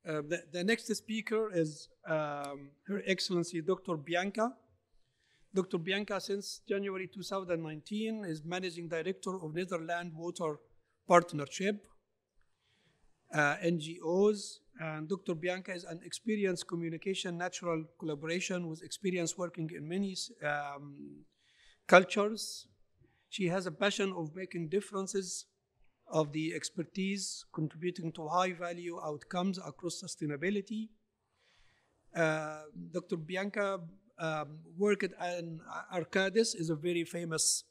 The next speaker is Her Excellency Dr. Bianca. Dr. Bianca, since January 2019, is Managing Director of Netherlands Water Partnership, NGOs. And Dr. Bianca is an experienced communication, natural collaboration with experience working in many cultures. She has a passion of making differences of the expertise, contributing to high value outcomes across sustainability. Dr. Bianca worked at Arcadis, is a very famous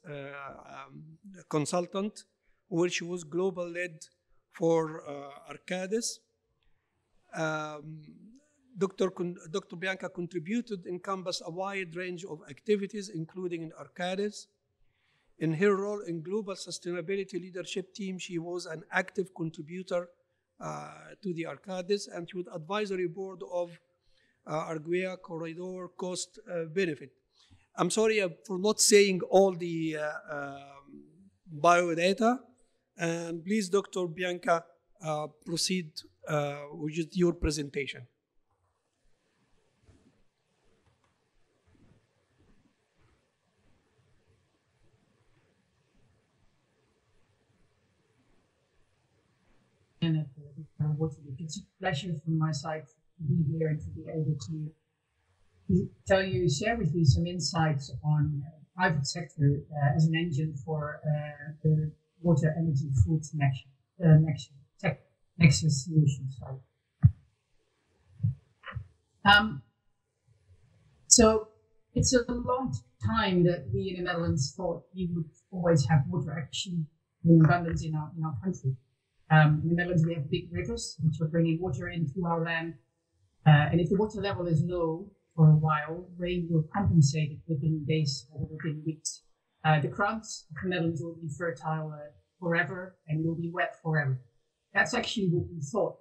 consultant, where she was global lead for Arcadis. Dr. Bianca contributed encompass a wide range of activities, including in Arcadis. In her role in global sustainability leadership team, she was an active contributor to the Arcadis and to the advisory board of Arguea Corridor Cost Benefit. I'm sorry for not saying all the biodata, and please, Dr. Bianca, proceed with your presentation. It's a pleasure from my side to be here and to be able to share with you some insights on private sector as an engine for the water, energy, food nexus solutions. So it's a long time that we in the Netherlands thought we would always have water actually in abundance in our country. In the Netherlands, we have big rivers, which are bringing water into our land. And if the water level is low for a while, rain will compensate it within days or within weeks. The grounds of the Netherlands will be fertile forever and will be wet forever. That's actually what we thought.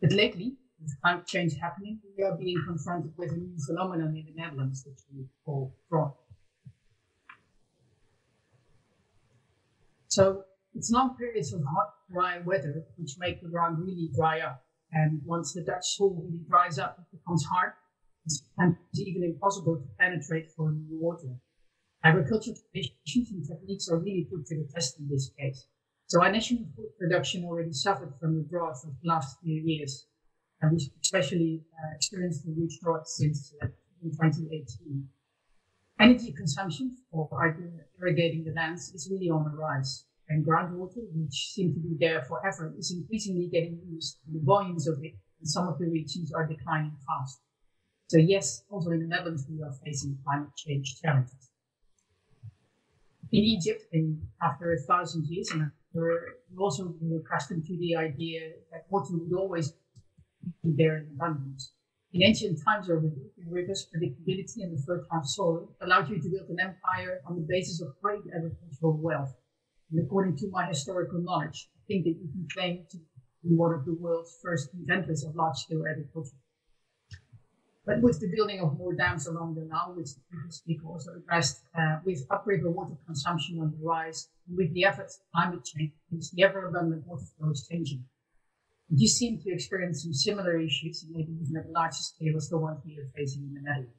But lately, with climate change happening, we are being confronted with a new phenomenon in the Netherlands, which we call drought. So it's long periods of hot, dry weather which make the ground really dry up. And once the Dutch soil really dries up, it becomes hard. It's even impossible to penetrate for new water. Agricultural traditions and techniques are really put to the test in this case. So our national food production already suffered from the drought of the last few years. And we especially experienced a huge drought since 2018. Energy consumption for irrigating the lands is really on the rise. And groundwater, which seemed to be there forever, is increasingly getting used. The volumes of it in some of the regions are declining fast. So yes, also in the Netherlands, we are facing climate change challenges. In Egypt, after 1,000 years, and we're also been accustomed to the idea that water would always be there in abundance. In ancient times already, the rivers, predictability, and the fertile soil allowed you to build an empire on the basis of great agricultural wealth. And according to my historical knowledge, I think that you can claim to be one of the world's first inventors of large-scale agriculture. But with the building of more dams along the Nile, which the previous speaker also addressed, with upriver water consumption on the rise, and with the efforts of climate change, the ever-abundant water flow is changing. And you seem to experience some similar issues, maybe even at a larger scale as the ones we are facing in the Netherlands.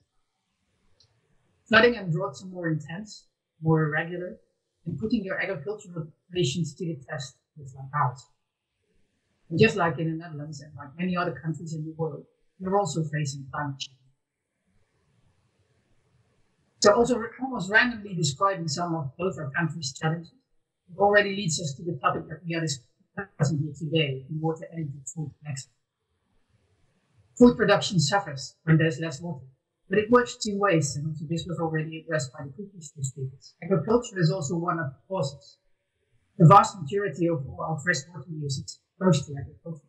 Flooding and droughts are more intense, more irregular, and putting your agricultural operations to the test is like ours. And just like in the Netherlands and like many other countries in the world, we're also facing climate change. So also almost randomly describing some of both our countries' challenges, it already leads us to the topic that we are discussing here today, in water, energy, food nexus. Food production suffers when there's less water. But it works two ways, and also this was already addressed by the previous two speakers. Agriculture is also one of the causes. The vast majority of all our fresh water usage goes to agriculture.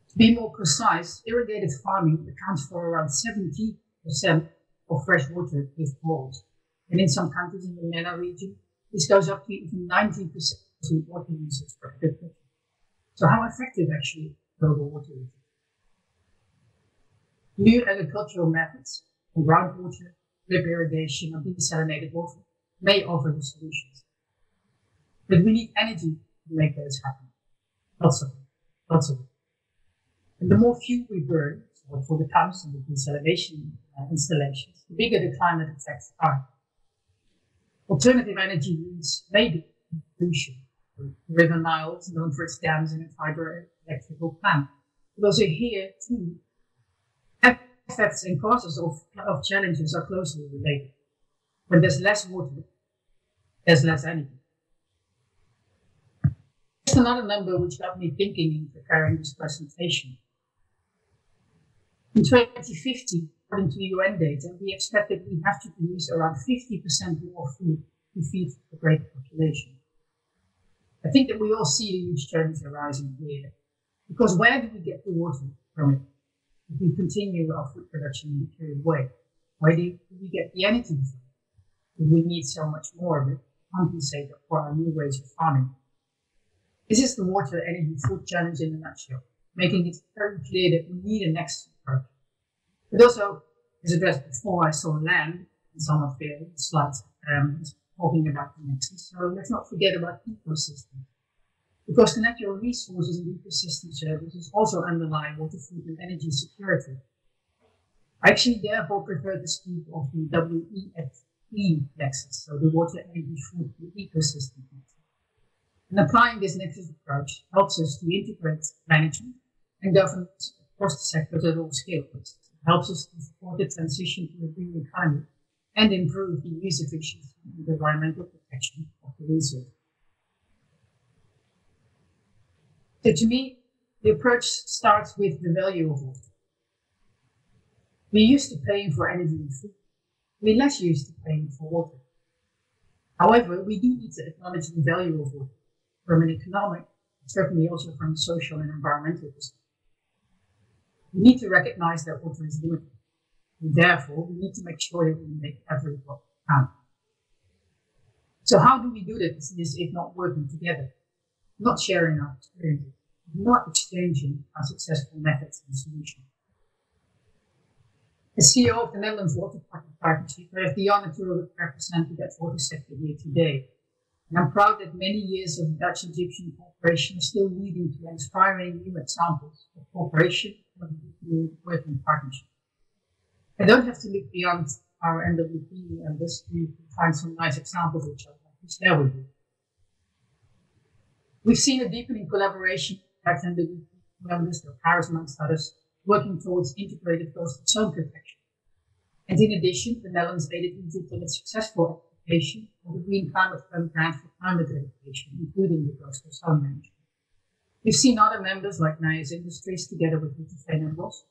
To be more precise, irrigated farming accounts for around 70% of fresh water withdrawals. And in some countries in the MENA region, this goes up to even 19% water usage for agriculture. So how effective actually global water usage? New agricultural methods, groundwater, drip irrigation, or desalinated water may offer the solutions. But we need energy to make those happen. Lots of it. And the more fuel we burn, so for the pumps and the desalination installations, the bigger the climate effects are. Alternative energy routes may be crucial. The River Nile is known for its dams and its hydroelectrical plant. But also here, too, effects and causes of challenges are closely related. When there's less water, there's less energy. There's another number which got me thinking in preparing this presentation. In 2050, according to UN data, we expect that we have to produce around 50% more food to feed the greater population. I think that we all see the huge challenge arising here. Because where do we get the water from it? If we continue our food production in the current way, where do we get the energy from? If we need so much more of it to compensate for our new ways of farming. This is the water, energy, food challenge in a nutshell, making it very clear that we need a next approach. But also, as addressed before, I saw land in some of the slides talking about the nexus. So let's not forget about ecosystems. Because the natural resources and ecosystem services also underlie water, food, and energy security. I actually therefore prefer to speak of the WEFE nexus, so the water, energy, food, and ecosystem nexus. And applying this nexus approach helps us to integrate management and governance across the sectors at all scales. It helps us to support the transition to a green economy and improve the use efficiency and environmental protection of the resource. So to me, the approach starts with the value of water. We're used to paying for energy and food. We're less used to paying for water. However, we do need to acknowledge the value of water from an economic, certainly also from a social and environmental perspective. We need to recognize that water is limited. And therefore, we need to make sure that we make every drop count. So how do we do this if not working together? Not sharing our experiences, not exchanging our successful methods and solutions. As CEO of the Netherlands Water Partnership, I have the honor to represent the Dutch water sector here today. And I'm proud that many years of Dutch-Egyptian cooperation are still leading to inspiring new examples of cooperation and working partnership. I don't have to look beyond our NWP members to find some nice examples which I'd like to share with you. We've seen a deepening collaboration with NWP members, the Paris amongst others, working towards integrated coastal zone protection. And in addition, the Netherlands aided Egypt in its successful application of the Green Climate Fund grant for climate adaptation, including the coastal zone management. We've seen other members like Nijhof Industries, together with Nijhof and Ross,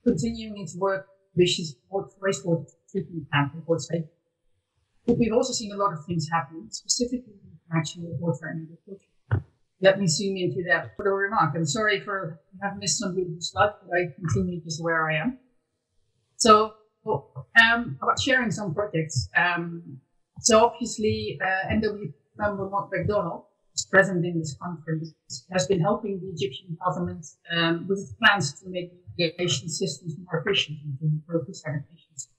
continuing its work with wastewater treatment plant in Port Said. But we've also seen a lot of things happening, specifically in connection with water and agriculture. Let me zoom into that for the remark. I'm sorry for having missed some beautiful slides, but I continue just where I am. So, about sharing some projects. So obviously, NWP member Mark McDonald, who's present in this conference, has been helping the Egyptian government with its plans to make irrigation systems more efficient and to improve the sanitation system.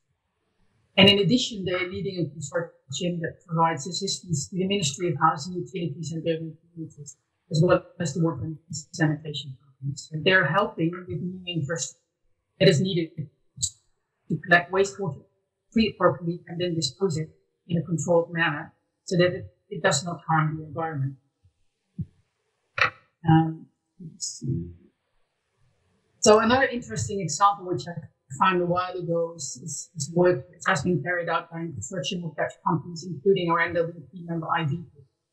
And in addition, they're leading a consortium that provides assistance to the Ministry of Housing, Utilities and Urban Communities, as well as the water and sanitation companies. And they're helping with new infrastructure that is needed to collect wastewater, treat it properly, and then dispose it in a controlled manner so that it does not harm the environment. Let's see. So another interesting example, which I found a while ago, is work that has been carried out by a consortium of Dutch companies, including our NWP member IV,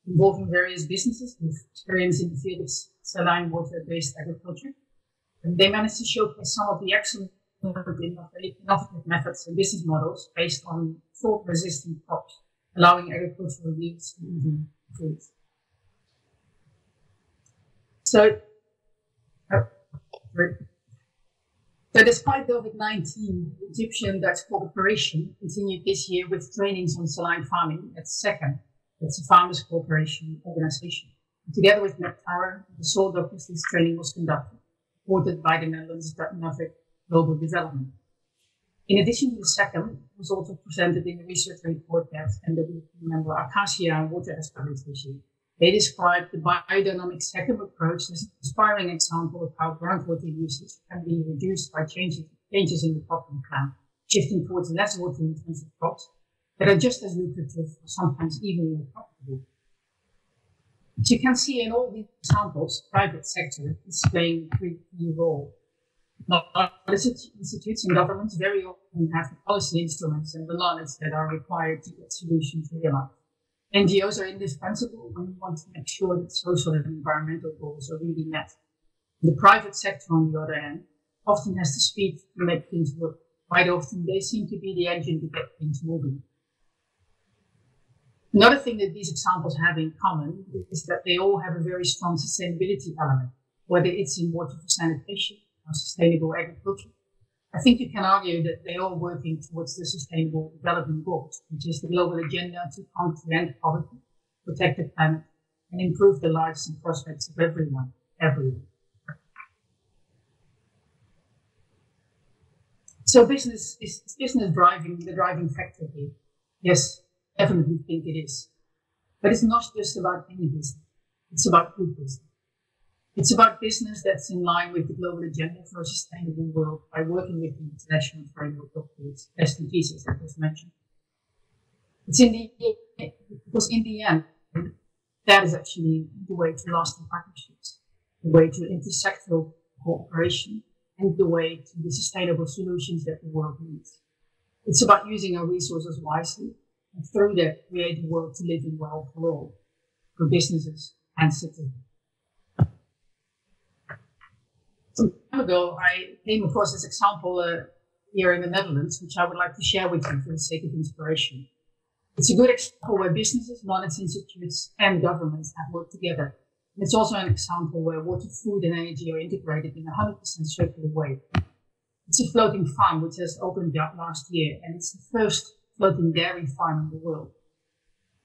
involving various businesses with experience in the field of saline water-based agriculture. And they managed to showcase some of the excellent innovative methods and business models based on fault-resistant crops, allowing agricultural yields to even increase. So despite COVID-19, Egyptian Dutch cooperation continued this year with trainings on saline farming at SECAM. That's a Farmers Cooperation Organization. And together with Tower, the Soil Doctors, this training was conducted, supported by the Netherlands Innovative Global Development. In addition to the SECAM, it was also presented in the research report that NWP member Acacia Water has published this year. They describe the biodynamic second approach as an inspiring example of how groundwater usage can be reduced by changes in the cropping plan, shifting towards less water-intensive crops that are just as lucrative, or sometimes even more profitable. As you can see in all these examples, the private sector is playing a key role. Institutes and governments very often have the policy instruments and the knowledge that are required to get solutions realized. NGOs are indispensable when we want to make sure that social and environmental goals are really met. The private sector, on the other hand, often has the speed to make things work. Quite often, they seem to be the engine to get things moving. Another thing that these examples have in common is that they all have a very strong sustainability element, whether it's in water for sanitation or sustainable agriculture. I think you can argue that they're all working towards the Sustainable Development Goals, which is the global agenda to end poverty, protect the planet, and improve the lives and prospects of everyone, everywhere. So business is driving the driving factor here. Yes, definitely think it is. But it's not just about any business. It's about good business. It's about business that's in line with the global agenda for a sustainable world by working with the international framework of the SDGs, as I just mentioned. Because in the end, that is actually the way to lasting partnerships, the way to intersectoral cooperation, and the way to the sustainable solutions that the world needs. It's about using our resources wisely, and through that create a world to live in well for all, for businesses and citizens. Some time ago, I came across this example here in the Netherlands, which I would like to share with you for the sake of inspiration. It's a good example where businesses, knowledge institutes, and governments have worked together. And it's also an example where water, food, and energy are integrated in a 100% circular way. It's a floating farm which has opened up last year, and it's the first floating dairy farm in the world.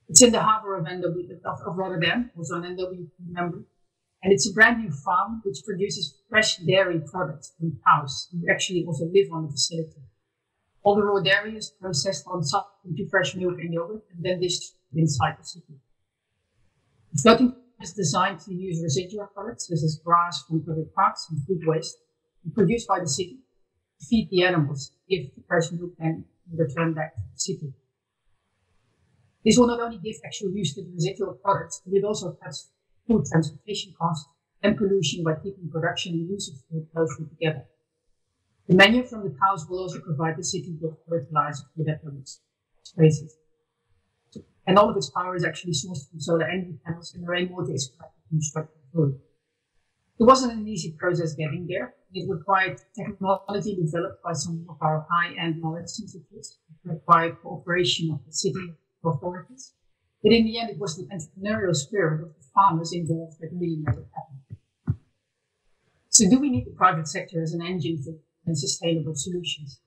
It's in the harbor of Rotterdam, also an NWP member. And it's a brand new farm which produces fresh dairy products from cows who actually also live on the facility. All the raw dairy is processed on site into fresh milk and yogurt and then distributed inside the city. The floating farm is designed to use residual products, such as grass from public parks and food waste, produced by the city to feed the animals, give the fresh milk and return back to the city. This will not only give actual use to the residual products, but it also cuts food transportation costs and pollution by keeping production and use of food closely together. The manure from the cows will also provide the city with fertilizer for their public spaces. And all of its power is actually sourced from solar energy panels, and the rainwater is collected to construct the food. It wasn't an easy process getting there. It required technology developed by some of our high-end knowledge institutes. It required cooperation of the city authorities. But in the end, it was the entrepreneurial spirit of the farmers involved that really made it happen. So do we need the private sector as an engine for sustainable solutions?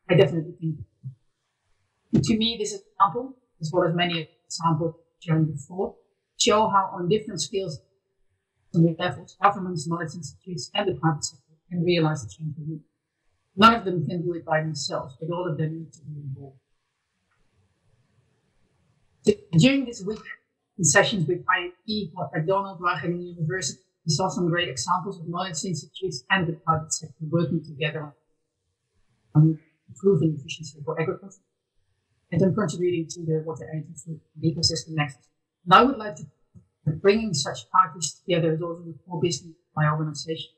I definitely think. And to me, this example, as well as many examples shown before, show how on different scales and levels, governments, knowledge institutes, and the private sector can realize the change we need. None of them can do it by themselves, but all of them need to be involved. During this week, in sessions with IIT, McDonald, Wageningen University, we saw some great examples of knowledge institutes and the private sector working together on improving efficiency for agriculture and then contributing to the water, energy, food, and ecosystem nexus. And I would like to bringing such parties together is also the core business of my organization.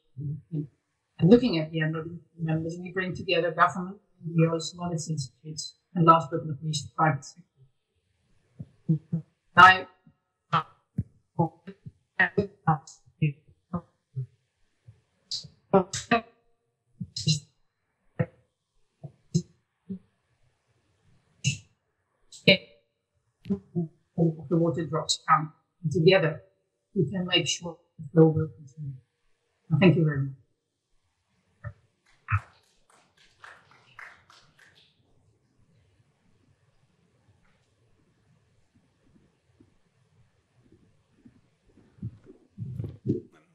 And looking at the NWP members, we bring together government, NGOs, knowledge institutes, and last but not least, the private sector. Now, the water drops count. And together, we can make sure the flow will continue. Thank you very much.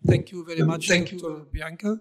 Thank you very much, Dr. Bianca.